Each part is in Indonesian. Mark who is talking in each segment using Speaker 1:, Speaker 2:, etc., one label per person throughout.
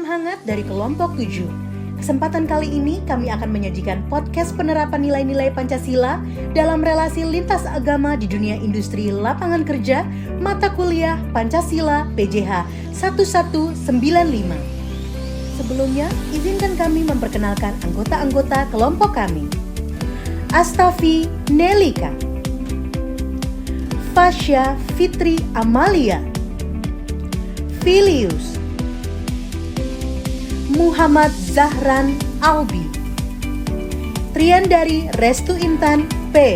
Speaker 1: hangat dari kelompok 7. Kesempatan kali ini kami akan menyajikan podcast penerapan nilai-nilai Pancasila dalam relasi lintas agama di dunia industri lapangan kerja, mata kuliah Pancasila PJH 1195. Sebelumnya, izinkan kami memperkenalkan anggota-anggota kelompok kami. Astafi Nelika, Fasya Fitri Amalia, Filius, Muhammad Zahran Albi, Triandari Restu Intan P,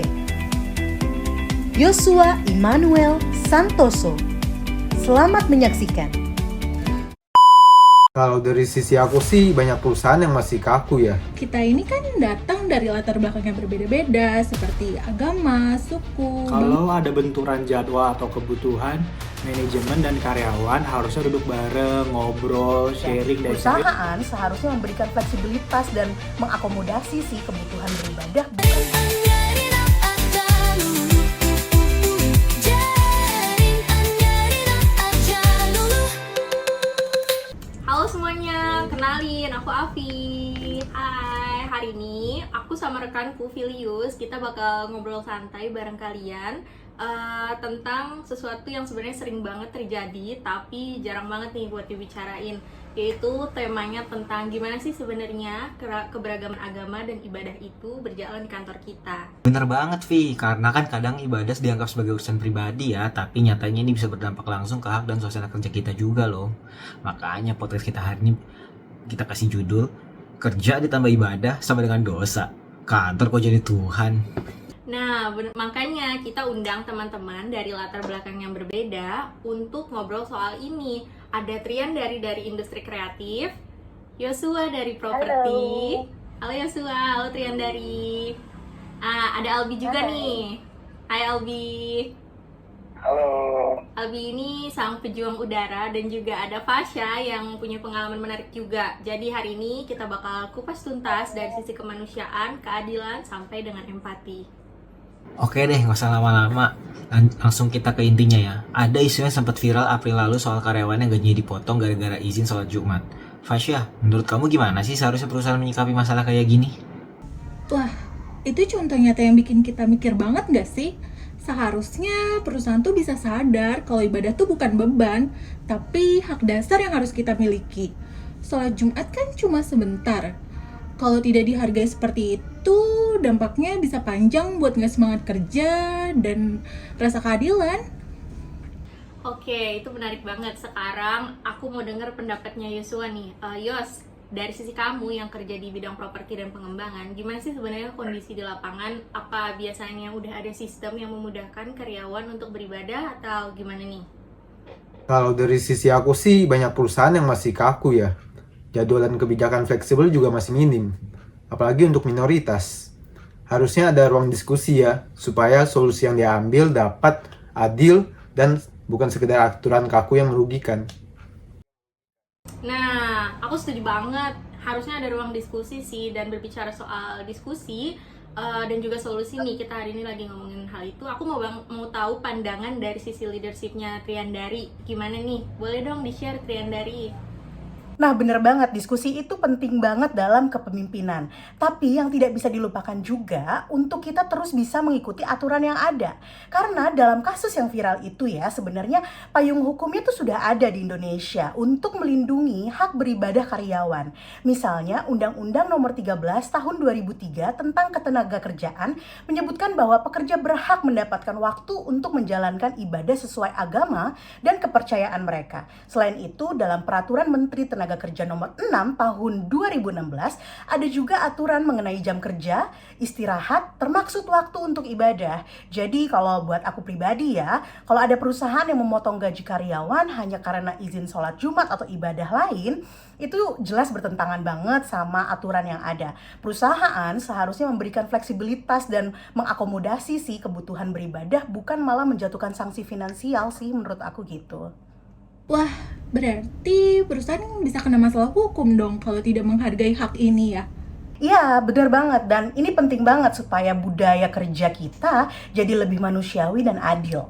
Speaker 1: Yosua Immanuel Santoso. Selamat menyaksikan.
Speaker 2: Kalau dari sisi aku sih banyak perusahaan yang masih kaku ya.
Speaker 3: Kita ini kan datang dari latar belakang yang berbeda-beda seperti agama, suku.
Speaker 4: Kalau ada benturan jadwal atau kebutuhan, manajemen dan karyawan harusnya duduk bareng, ngobrol, sharing dan
Speaker 1: Perusahaan seharusnya memberikan fleksibilitas dan mengakomodasi sih kebutuhan beribadah.
Speaker 5: Halo semuanya, kenalin aku Afi. Hai, hari ini aku sama rekanku Filius, kita bakal ngobrol santai bareng kalian tentang sesuatu yang sebenarnya sering banget terjadi tapi jarang banget nih buat dibicarain, yaitu temanya tentang gimana sih sebenarnya keberagaman agama dan ibadah itu berjalan di kantor kita.
Speaker 6: Bener banget Vi, karena kan kadang ibadah dianggap sebagai urusan pribadi ya, tapi nyatanya ini bisa berdampak langsung ke hak dan suasana kerja kita juga loh. Makanya podcast kita hari ini kita kasih judul Kerja ditambah ibadah sama dengan dosa, kantor kok jadi Tuhan.
Speaker 5: Nah, makanya kita undang teman-teman dari latar belakang yang berbeda untuk ngobrol soal ini. Ada Trian dari industri kreatif, Yosua dari properti. Halo Yosua, halo Trian dari. Ada Albi juga nih. Hai Albi.
Speaker 7: Halo.
Speaker 5: Albi ini sang pejuang udara dan juga ada Fasya yang punya pengalaman menarik juga. Jadi hari ini kita bakal kupas tuntas dari sisi kemanusiaan, keadilan, sampai dengan empati.
Speaker 6: Oke deh, gak usah lama-lama, langsung kita ke intinya ya. Ada isu yang sempat viral April lalu soal karyawan yang gajinya dipotong gara-gara izin sholat Jumat. Fasya, menurut kamu gimana sih seharusnya perusahaan menyikapi masalah kayak gini?
Speaker 3: Wah, itu contoh nyata yang bikin kita mikir banget gak sih? Seharusnya perusahaan tuh bisa sadar kalau ibadah tuh bukan beban, tapi hak dasar yang harus kita miliki. Sholat Jumat kan cuma sebentar. Kalau tidak dihargai seperti itu, dampaknya bisa panjang buat nggak semangat kerja dan rasa keadilan.
Speaker 5: Oke, itu menarik banget. Sekarang aku mau dengar pendapatnya Yosua nih. Yos, dari sisi kamu yang kerja di bidang properti dan pengembangan, gimana sih sebenarnya kondisi di lapangan? Apa biasanya udah ada sistem yang memudahkan karyawan untuk beribadah atau gimana nih?
Speaker 2: Kalau dari sisi aku sih banyak perusahaan yang masih kaku ya. Jadwal dan kebijakan fleksibel juga masih minim. Apalagi untuk minoritas. Harusnya ada ruang diskusi ya, supaya solusi yang diambil dapat adil dan bukan sekedar aturan kaku yang merugikan.
Speaker 5: Nah, aku setuju banget. Harusnya ada ruang diskusi sih, dan berbicara soal diskusi dan juga solusi nih, kita hari ini lagi ngomongin hal itu. Aku mau tahu pandangan dari sisi leadershipnya Triandari. Gimana nih? Boleh dong di-share Triandari.
Speaker 1: Nah, bener banget, diskusi itu penting banget dalam kepemimpinan. Tapi yang tidak bisa dilupakan juga untuk kita terus bisa mengikuti aturan yang ada. Karena dalam kasus yang viral itu ya, sebenarnya payung hukumnya itu sudah ada di Indonesia untuk melindungi hak beribadah karyawan. Misalnya Undang-Undang Nomor 13 Tahun 2003 tentang Ketenagakerjaan menyebutkan bahwa pekerja berhak mendapatkan waktu untuk menjalankan ibadah sesuai agama dan kepercayaan mereka. Selain itu, dalam Peraturan Menteri Tenaga Kerja Nomor 6 Tahun 2016 ada juga aturan mengenai jam kerja, istirahat, termaksud waktu untuk ibadah. Jadi kalau buat aku pribadi ya, kalau ada perusahaan yang memotong gaji karyawan hanya karena izin sholat Jumat atau ibadah lain, itu jelas bertentangan banget sama aturan yang ada. Perusahaan seharusnya memberikan fleksibilitas dan mengakomodasi sih kebutuhan beribadah, bukan malah menjatuhkan sanksi finansial sih, menurut aku gitu.
Speaker 3: Wah, berarti perusahaan bisa kena masalah hukum dong kalau tidak menghargai hak ini ya?
Speaker 1: Iya, benar banget. Dan ini penting banget supaya budaya kerja kita jadi lebih manusiawi dan adil.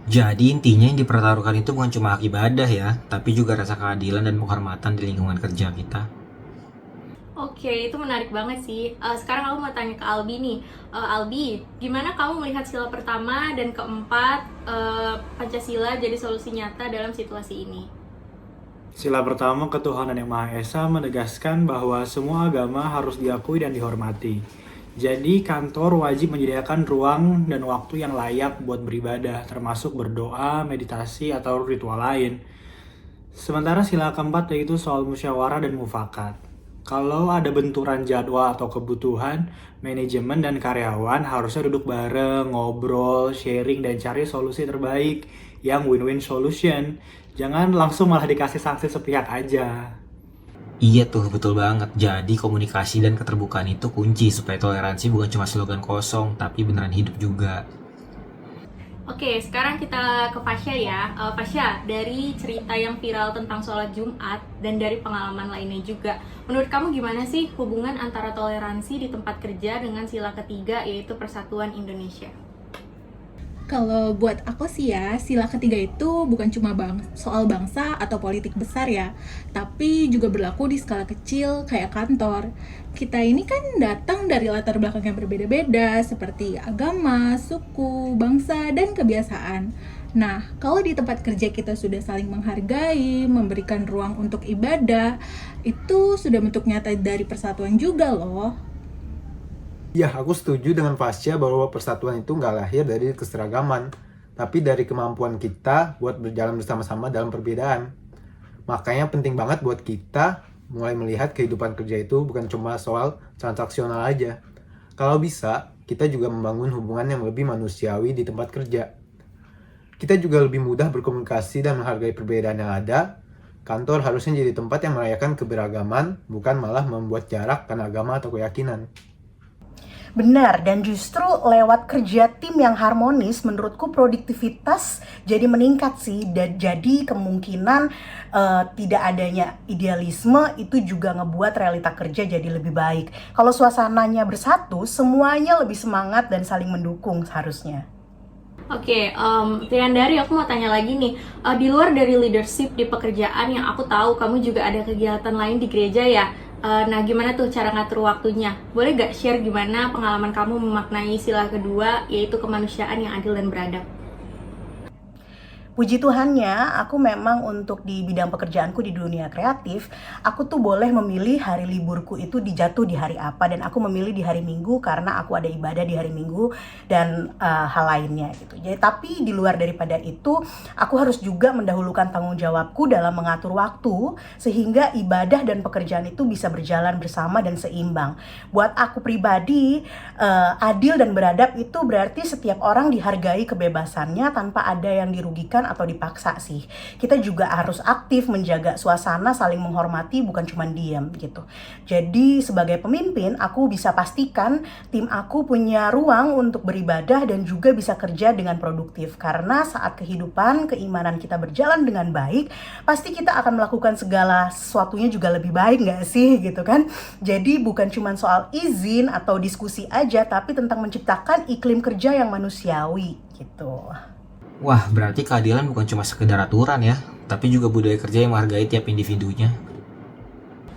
Speaker 6: Jadi intinya yang dipertaruhkan itu bukan cuma hak ibadah ya, tapi juga rasa keadilan dan penghormatan di lingkungan kerja kita.
Speaker 5: Oke, itu menarik banget sih. Sekarang aku mau tanya ke Albi nih. Albi, gimana kamu melihat sila pertama dan keempat Pancasila jadi solusi nyata dalam situasi ini?
Speaker 4: Sila pertama, ketuhanan yang Maha Esa menegaskan bahwa semua agama harus diakui dan dihormati. Jadi kantor wajib menyediakan ruang dan waktu yang layak buat beribadah, termasuk berdoa, meditasi, atau ritual lain. Sementara sila keempat yaitu soal musyawarah dan mufakat. Kalau ada benturan jadwal atau kebutuhan, manajemen dan karyawan harusnya duduk bareng, ngobrol, sharing, dan cari solusi terbaik yang win-win solution. Jangan langsung malah dikasih sanksi sepihak aja.
Speaker 6: Iya tuh, betul banget. Jadi komunikasi dan keterbukaan itu kunci supaya toleransi bukan cuma slogan kosong, tapi beneran hidup juga.
Speaker 5: Oke, sekarang kita ke Fasya ya. Fasya, dari cerita yang viral tentang sholat Jumat dan dari pengalaman lainnya juga, menurut kamu gimana sih hubungan antara toleransi di tempat kerja dengan sila ketiga yaitu Persatuan Indonesia?
Speaker 3: Kalau buat aku sih ya, sila ketiga itu bukan cuma soal bangsa atau politik besar ya, tapi juga berlaku di skala kecil kayak kantor. Kita ini kan datang dari latar belakang yang berbeda-beda, seperti agama, suku, bangsa, dan kebiasaan. Nah, kalau di tempat kerja kita sudah saling menghargai, memberikan ruang untuk ibadah, itu sudah bentuk nyata dari persatuan juga loh.
Speaker 2: Ya, aku setuju dengan Fasya bahwa persatuan itu nggak lahir dari keseragaman, tapi dari kemampuan kita buat berjalan bersama-sama dalam perbedaan. Makanya penting banget buat kita mulai melihat kehidupan kerja itu bukan cuma soal transaksional aja. Kalau bisa, kita juga membangun hubungan yang lebih manusiawi di tempat kerja. Kita juga lebih mudah berkomunikasi dan menghargai perbedaan yang ada. Kantor harusnya jadi tempat yang merayakan keberagaman, bukan malah membuat jarak karena agama atau keyakinan.
Speaker 1: Benar, dan justru lewat kerja tim yang harmonis, menurutku produktivitas jadi meningkat sih. Dan jadi kemungkinan tidak adanya idealisme itu juga ngebuat realita kerja jadi lebih baik. Kalau suasananya bersatu, semuanya lebih semangat dan saling mendukung seharusnya.
Speaker 5: Oke, Triandari, aku mau tanya lagi nih. Di luar dari leadership di pekerjaan yang aku tahu kamu juga ada kegiatan lain di gereja ya. Nah, gimana tuh cara ngatur waktunya? Boleh gak share gimana pengalaman kamu memaknai sila kedua, yaitu kemanusiaan yang adil dan beradab?
Speaker 1: Puji Tuhannya, aku memang untuk di bidang pekerjaanku di dunia kreatif, aku tuh boleh memilih hari liburku itu dijatuh di hari apa, dan aku memilih di hari Minggu karena aku ada ibadah di hari Minggu dan hal lainnya gitu. Jadi tapi di luar daripada itu, aku harus juga mendahulukan tanggung jawabku dalam mengatur waktu sehingga ibadah dan pekerjaan itu bisa berjalan bersama dan seimbang. Buat aku pribadi, adil dan beradab itu berarti setiap orang dihargai kebebasannya tanpa ada yang dirugikan atau dipaksa sih. Kita juga harus aktif menjaga suasana saling menghormati, bukan cuma diam gitu. Jadi sebagai pemimpin, aku bisa pastikan tim aku punya ruang untuk beribadah dan juga bisa kerja dengan produktif. Karena saat kehidupan, keimanan kita berjalan dengan baik, pasti kita akan melakukan segala sesuatunya juga lebih baik gak sih gitu kan. Jadi bukan cuma soal izin atau diskusi aja, tapi tentang menciptakan iklim kerja yang manusiawi gitu.
Speaker 6: Wah, berarti keadilan bukan cuma sekedar aturan ya, tapi juga budaya kerja yang menghargai tiap individunya.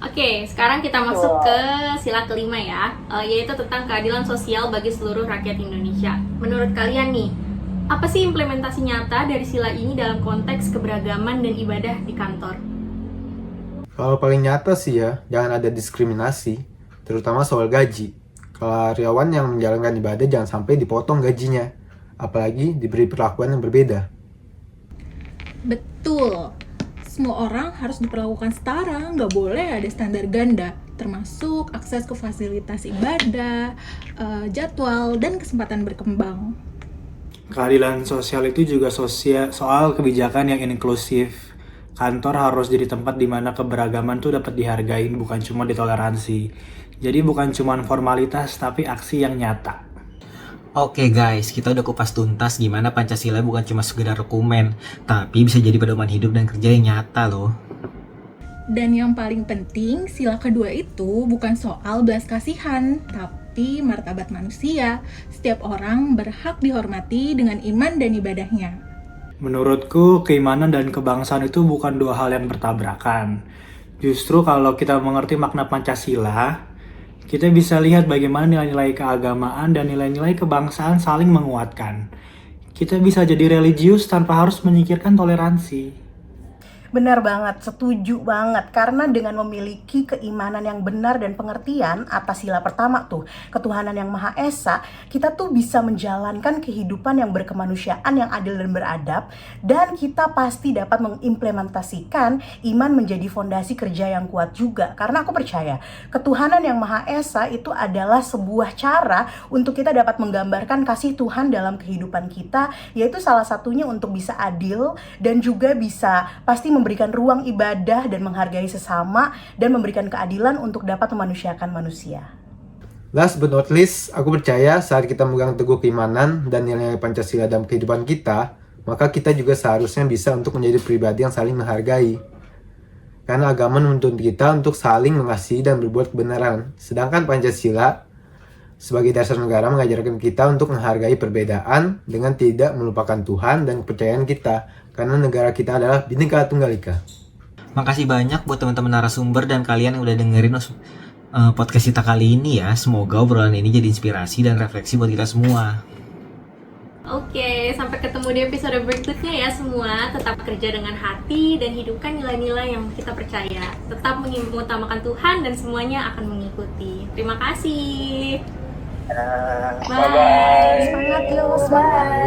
Speaker 5: Oke, sekarang kita masuk ke sila kelima ya, yaitu tentang keadilan sosial bagi seluruh rakyat Indonesia. Menurut kalian nih, apa sih implementasi nyata dari sila ini dalam konteks keberagaman dan ibadah di kantor?
Speaker 2: Kalau paling nyata sih ya, jangan ada diskriminasi, terutama soal gaji. Kalau karyawan yang menjalankan ibadah jangan sampai dipotong gajinya, apalagi diberi perlakuan yang berbeda.
Speaker 3: Betul, semua orang harus diperlakukan setara, nggak boleh ada standar ganda, termasuk akses ke fasilitas ibadah, jadwal, dan kesempatan berkembang.
Speaker 4: Keadilan sosial itu juga soal kebijakan yang inklusif. Kantor harus jadi tempat di mana keberagaman tuh dapat dihargai, bukan cuma ditoleransi. Jadi bukan cuma formalitas, tapi aksi yang nyata.
Speaker 6: Oke guys, kita udah kupas tuntas gimana Pancasila bukan cuma sekedar dokumen, tapi bisa jadi pedoman hidup dan kerja yang nyata loh.
Speaker 3: Dan yang paling penting, sila kedua itu bukan soal belas kasihan, tapi martabat manusia. Setiap orang berhak dihormati dengan iman dan ibadahnya.
Speaker 4: Menurutku, keimanan dan kebangsaan itu bukan dua hal yang bertabrakan. Justru kalau kita mengerti makna Pancasila, kita bisa lihat bagaimana nilai-nilai keagamaan dan nilai-nilai kebangsaan saling menguatkan. Kita bisa jadi religius tanpa harus menyingkirkan toleransi.
Speaker 1: Benar banget, setuju banget. Karena dengan memiliki keimanan yang benar dan pengertian atas sila pertama tuh, ketuhanan yang Maha Esa, kita tuh bisa menjalankan kehidupan yang berkemanusiaan yang adil dan beradab, dan kita pasti dapat mengimplementasikan iman menjadi fondasi kerja yang kuat juga. Karena aku percaya, ketuhanan yang Maha Esa itu adalah sebuah cara untuk kita dapat menggambarkan kasih Tuhan dalam kehidupan kita, yaitu salah satunya untuk bisa adil dan juga bisa pasti memberikan ruang ibadah dan menghargai sesama dan memberikan keadilan untuk dapat memanusiakan manusia.
Speaker 2: Last but not least, aku percaya saat kita memegang teguh keimanan dan nilai Pancasila dalam kehidupan kita, maka kita juga seharusnya bisa untuk menjadi pribadi yang saling menghargai. Karena agama menuntut kita untuk saling mengasihi dan berbuat kebenaran. Sedangkan Pancasila sebagai dasar negara mengajarkan kita untuk menghargai perbedaan dengan tidak melupakan Tuhan dan kepercayaan kita. Karena negara kita adalah Bhinneka Tunggal Ika.
Speaker 6: Makasih banyak buat teman-teman narasumber dan kalian yang udah dengerin podcast kita kali ini ya. Semoga obrolan ini jadi inspirasi dan refleksi buat kita semua.
Speaker 5: Oke, sampai ketemu di episode berikutnya ya semua. Tetap kerja dengan hati dan hidupkan nilai-nilai yang kita percaya. Tetap mengutamakan Tuhan dan semuanya akan mengikuti. Terima kasih.
Speaker 7: Bye-bye.
Speaker 1: Semangat yo, semangat.